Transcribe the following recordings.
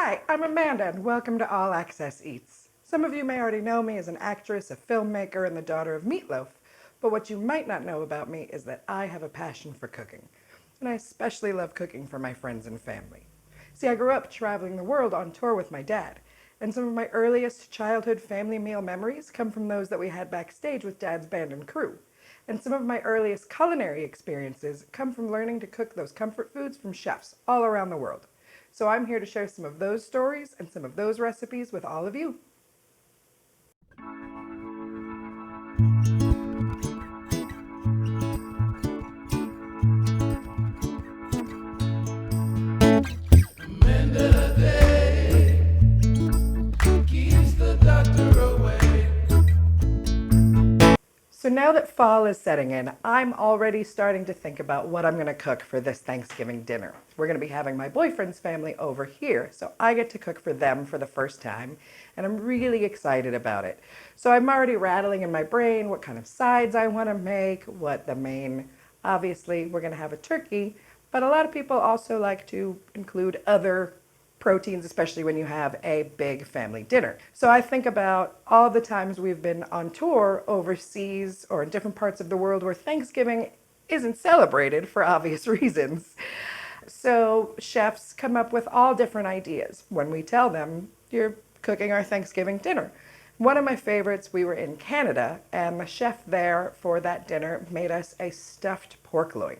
Hi, I'm Amanda and welcome to All Access Eats. Some of you may already know me as an actress, a filmmaker, and the daughter of Meatloaf, but what you might not know about me is that I have a passion for cooking, and I especially love cooking for my friends and family. See, I grew up traveling the world on tour with my dad, and some of my earliest childhood family meal memories come from those that we had backstage with Dad's band and crew. And some of my earliest culinary experiences come from learning to cook those comfort foods from chefs all around the world. So I'm here to share some of those stories and some of those recipes with all of you. Amanda Day keeps the doctor away. So now that fall is setting in, I'm already starting to think about what I'm going to cook for this Thanksgiving dinner. We're going to be having my boyfriend's family over here, so I get to cook for them for the first time, and I'm really excited about it. So I'm already rattling in my brain what kind of sides I want to make, what the main, obviously we're going to have a turkey, but a lot of people also like to include other proteins, especially when you have a big family dinner. So I think about all the times we've been on tour overseas or in different parts of the world where Thanksgiving isn't celebrated for obvious reasons. So chefs come up with all different ideas when we tell them, you're cooking our Thanksgiving dinner. One of my favorites, we were in Canada, and the chef there for that dinner made us a stuffed pork loin,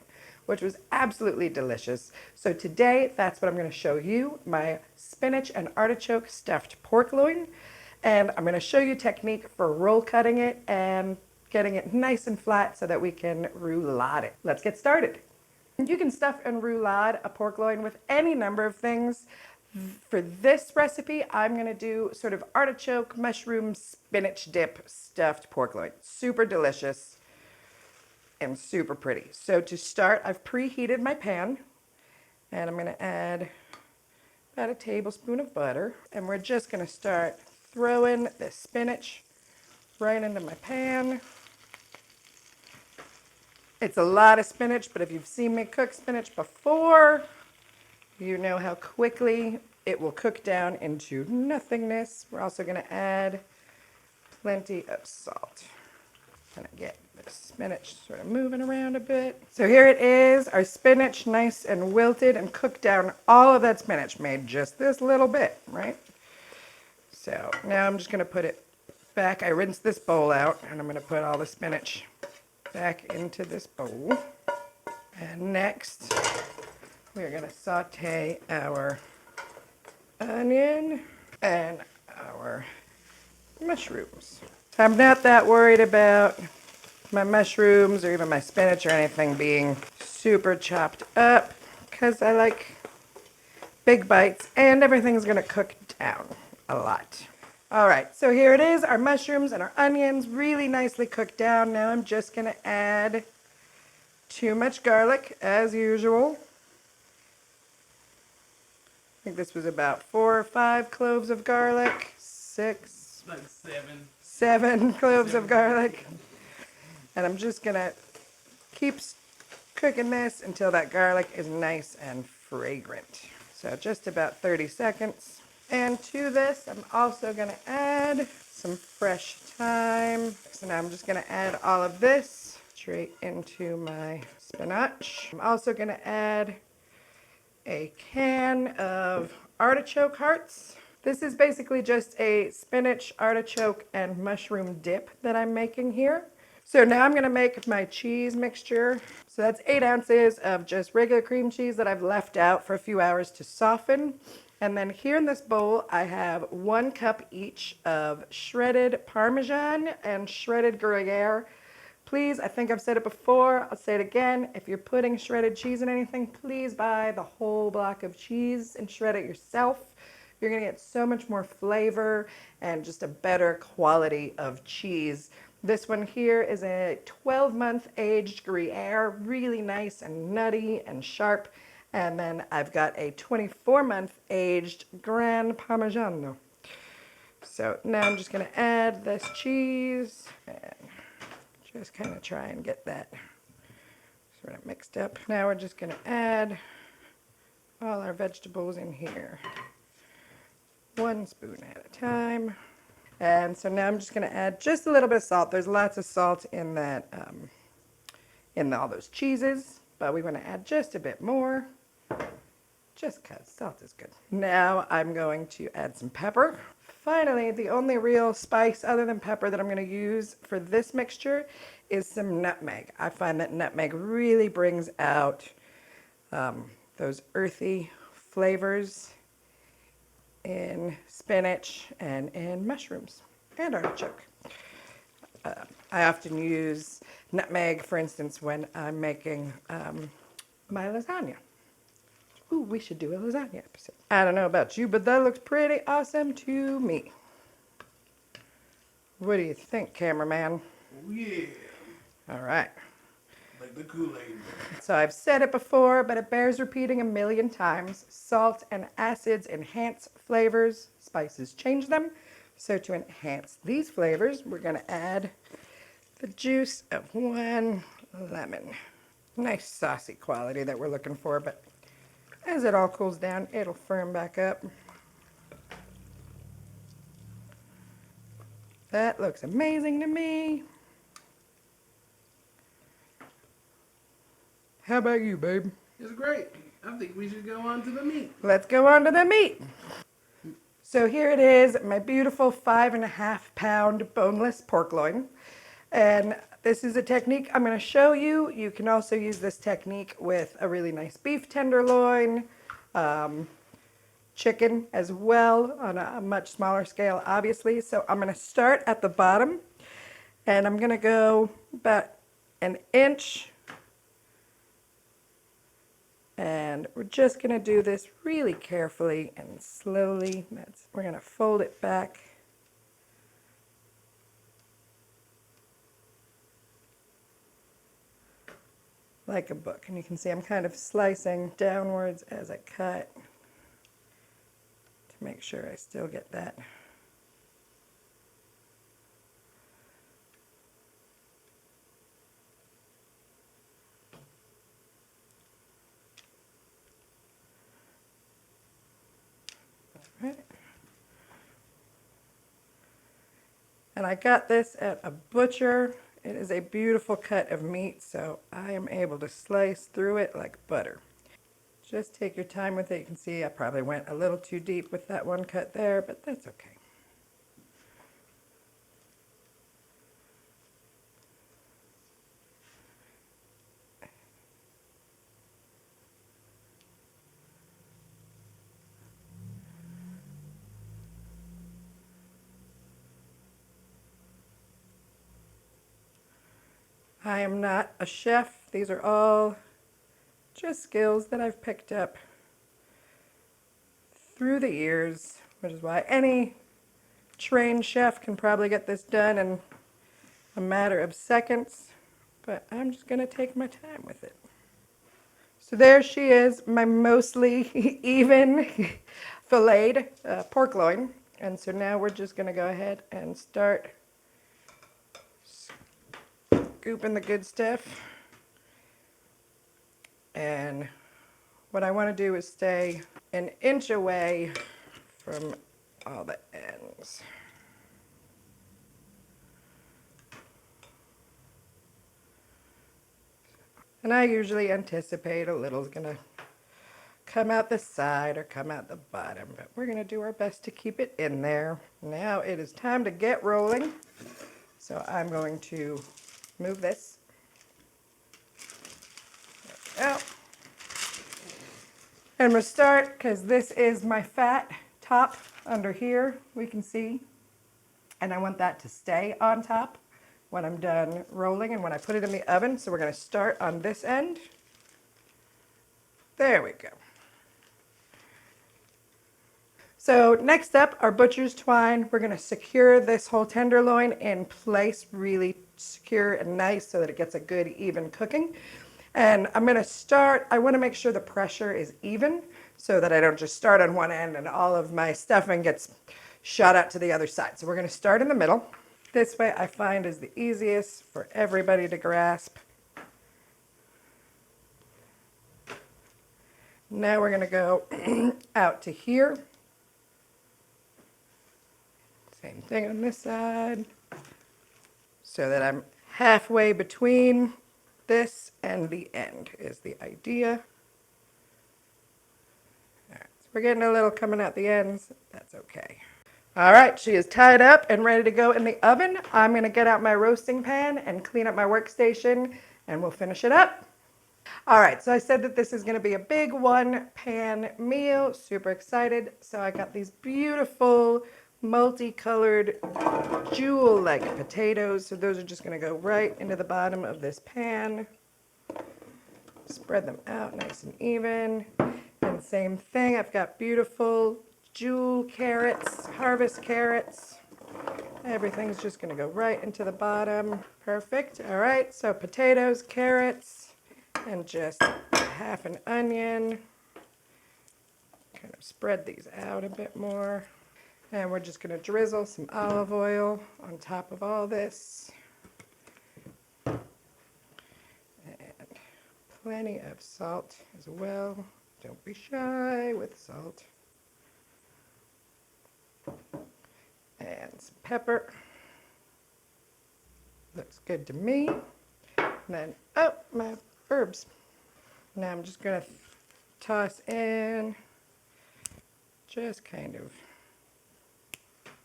which was absolutely delicious. So today, that's what I'm going to show you, my spinach and artichoke stuffed pork loin. And I'm going to show you technique for roll cutting it and getting it nice and flat so that we can roulade it. Let's get started. You can stuff and roulade a pork loin with any number of things. For this recipe, I'm going to do sort of artichoke, mushroom, spinach dip stuffed pork loin. Super delicious and super pretty. So to start, I've preheated my pan, and I'm going to add about a tablespoon of butter, and we're just going to start throwing the spinach right into my pan. It's a lot of spinach, but if you've seen me cook spinach before, you know how quickly it will cook down into nothingness. We're also going to add plenty of salt. Kind of get the spinach sort of moving around a bit. So here it is, our spinach nice and wilted and cooked down. All of that spinach made just this little bit, right? So now I'm just going to put it back. I rinsed this bowl out, and I'm going to put all the spinach back into this bowl. And next, we're going to saute our onion and our mushrooms. I'm not that worried about my mushrooms or even my spinach or anything being super chopped up because I like big bites and everything's going to cook down a lot. All right, so here it is, our mushrooms and our onions really nicely cooked down. Now I'm just going to add too much garlic as usual. I think this was about 4 or 5 cloves of garlic, 6, Like seven. 7 cloves of garlic. And I'm just gonna keep cooking this until that garlic is nice and fragrant. So just about 30 seconds. And to this, I'm also gonna add some fresh thyme. So now I'm just gonna add all of this straight into my spinach. I'm also gonna add a can of artichoke hearts. This is basically just a spinach, artichoke, and mushroom dip that I'm making here. So now I'm gonna make my cheese mixture. So that's 8 ounces of just regular cream cheese that I've left out for a few hours to soften. And then here in this bowl, I have 1 cup each of shredded Parmesan and shredded Gruyere. Please, I think I've said it before, I'll say it again, if you're putting shredded cheese in anything, please buy the whole block of cheese and shred it yourself. You're gonna get so much more flavor and just a better quality of cheese. This one here is a 12-month aged Gruyere, really nice and nutty and sharp. And then I've got a 24-month aged Gran Parmigiano. So now I'm just gonna add this cheese and just kind of try and get that sort of mixed up. Now we're just going to add all our vegetables in here. 1 spoon at a time. And so now I'm just going to add just a little bit of salt. There's lots of salt in that, in all those cheeses, but we want to add just a bit more, just because salt is good. Now I'm going to add some pepper. Finally, the only real spice other than pepper that I'm going to use for this mixture is some nutmeg. I find that nutmeg really brings out those earthy flavors in spinach and in mushrooms and artichoke. I often use nutmeg, for instance, when I'm making my lasagna. Ooh, we should do a lasagna episode. I don't know about you, but that looks pretty awesome to me. What do you think, cameraman? Oh, yeah. All right. Like the Kool-Aid. So I've said it before, but it bears repeating a million times. Salt and acids enhance flavors. Spices change them. So to enhance these flavors, we're going to add the juice of 1 lemon. Nice saucy quality that we're looking for, but as it all cools down, it'll firm back up. That looks amazing to me. How about you, babe? It's great. I think we should go on to the meat. Let's go on to the meat. So here it is, my beautiful 5.5-pound boneless pork loin. And this is a technique I'm going to show you. You can also use this technique with a really nice beef tenderloin, chicken as well on a much smaller scale, obviously. So I'm going to start at the bottom and I'm going to go about 1 inch. And we're just going to do this really carefully and slowly. We're going to fold it back. Like a book. And you can see I'm kind of slicing downwards as I cut to make sure I still get that. All right. And I got this at a butcher. It is a beautiful cut of meat, so I am able to slice through it like butter. Just take your time with it. You can see I probably went a little too deep with that one cut there, but that's okay. I am not a chef. These are all just skills that I've picked up through the years, which is why any trained chef can probably get this done in a matter of seconds, but I'm just going to take my time with it. So there she is, my mostly even filleted pork loin. And so now we're just going to go ahead and start scooping the good stuff. And what I want to do is stay 1 inch away from all the ends. And I usually anticipate a little is going to come out the side or come out the bottom, but we're going to do our best to keep it in there. Now it is time to get rolling. So I'm going to move this. There we go. And I'm going to start, because this is my fat top under here, we can see. And I want that to stay on top when I'm done rolling and when I put it in the oven. So we're going to start on this end. There we go. So next up, our butcher's twine. We're going to secure this whole tenderloin in place, really secure and nice so that it gets a good even cooking. And I'm going to start, I want to make sure the pressure is even so that I don't just start on one end and all of my stuffing gets shot out to the other side. So we're going to start in the middle. This way I find is the easiest for everybody to grasp. Now we're going to go out to here. Same thing on this side. So that I'm halfway between this and the end is the idea. All right, so we're getting a little coming out the ends. That's okay. All right, she is tied up and ready to go in the oven. I'm gonna get out my roasting pan and clean up my workstation and we'll finish it up. All right, so I said that this is gonna be a big one pan meal. Super excited. So I got these beautiful multicolored jewel-like potatoes. So those are just gonna go right into the bottom of this pan. Spread them out nice and even. And same thing, I've got beautiful jewel carrots, harvest carrots. Everything's just gonna go right into the bottom. Perfect. All right, so potatoes, carrots, and just half an onion. Kind of spread these out a bit more. And we're just gonna drizzle some olive oil on top of all this. And plenty of salt as well. Don't be shy with salt. And some pepper. Looks good to me. And then, oh, my herbs. Now I'm just gonna toss in just kind of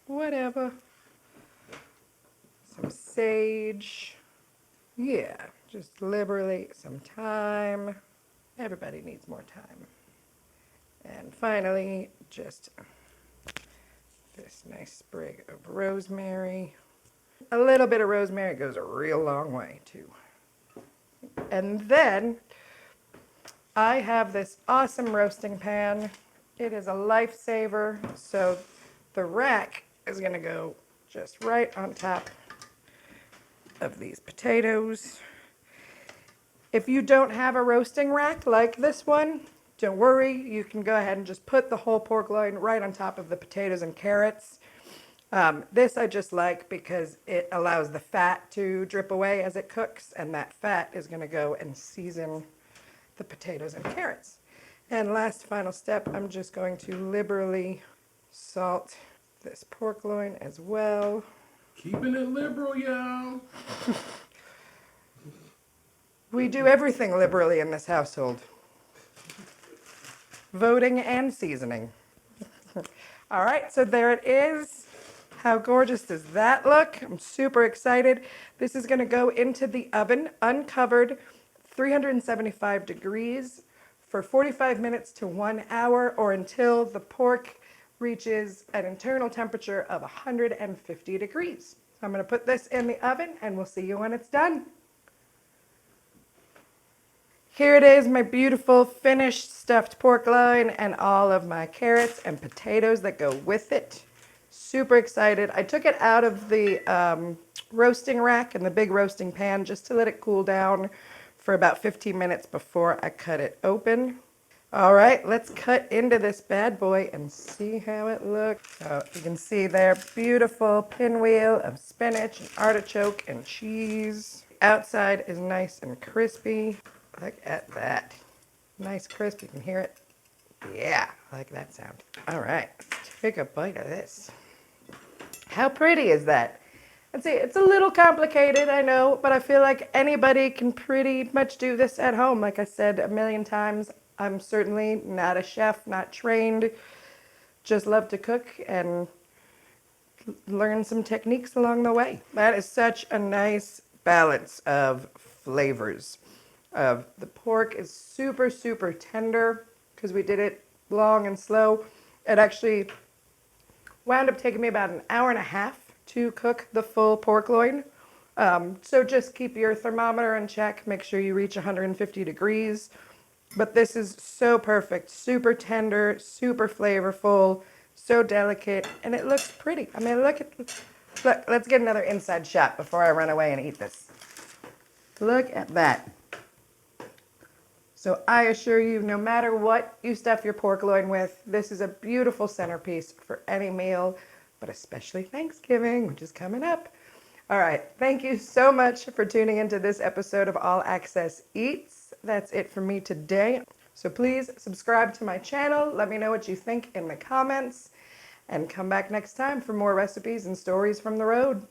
whatever. Some sage. Yeah, just liberally some thyme. Everybody needs more time. And finally, just this nice sprig of rosemary. A little bit of rosemary goes a real long way too. And then I have this awesome roasting pan. It is a lifesaver. So the rack is gonna go just right on top of these potatoes. If you don't have a roasting rack like this one, don't worry, you can go ahead and just put the whole pork loin right on top of the potatoes and carrots. This I just like because it allows the fat to drip away as it cooks, and that fat is gonna go and season the potatoes and carrots. And last final step, I'm just going to liberally salt this pork loin as well. Keeping it liberal, y'all. We do everything liberally in this household. Voting and seasoning. All right, so there it is. How gorgeous does that look? I'm super excited. This is gonna go into the oven, uncovered, 375 degrees for 45 minutes to 1 hour, or until the pork reaches an internal temperature of 150 degrees. So I'm gonna put this in the oven and we'll see you when it's done. Here it is, my beautiful finished stuffed pork loin and all of my carrots and potatoes that go with it. Super excited. I took it out of the roasting rack and the big roasting pan just to let it cool down for about 15 minutes before I cut it open. All right, let's cut into this bad boy and see how it looks. So you can see there, beautiful pinwheel of spinach and artichoke and cheese. Outside is nice and crispy. Look at that. Nice crisp, you can hear it. Yeah, I like that sound. All right, let's take a bite of this. How pretty is that? Let's see, it's a little complicated, I know, but I feel like anybody can pretty much do this at home. Like I said a million times, I'm certainly not a chef, not trained. Just love to cook and learn some techniques along the way. That is such a nice balance of flavors. The pork is super, super tender because we did it long and slow. It actually wound up taking me about an hour and a half to cook the full pork loin. So just keep your thermometer in check. Make sure you reach 150 degrees. But this is so perfect, super tender, super flavorful, so delicate, and it looks pretty. I mean, look, let's get another inside shot before I run away and eat this. Look at that. So I assure you, no matter what you stuff your pork loin with, this is a beautiful centerpiece for any meal, but especially Thanksgiving, which is coming up. All right, thank you so much for tuning into this episode of All Access Eats. That's it for me today. So please subscribe to my channel. Let me know what you think in the comments. And come back next time for more recipes and stories from the road.